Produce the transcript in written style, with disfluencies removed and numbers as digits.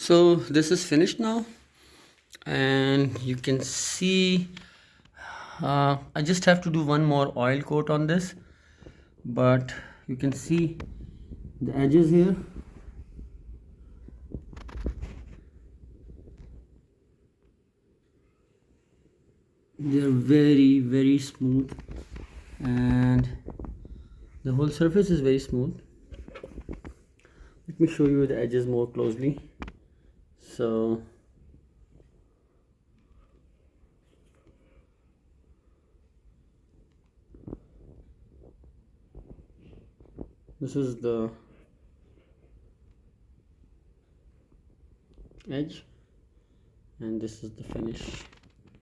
So this is finished now, and you can see I just have to do one more oil coat on this, but you can see the edges here. They're very smooth, and the whole surface is very smooth. Let me show you the edges more closely. So this is the edge, and this is the finish.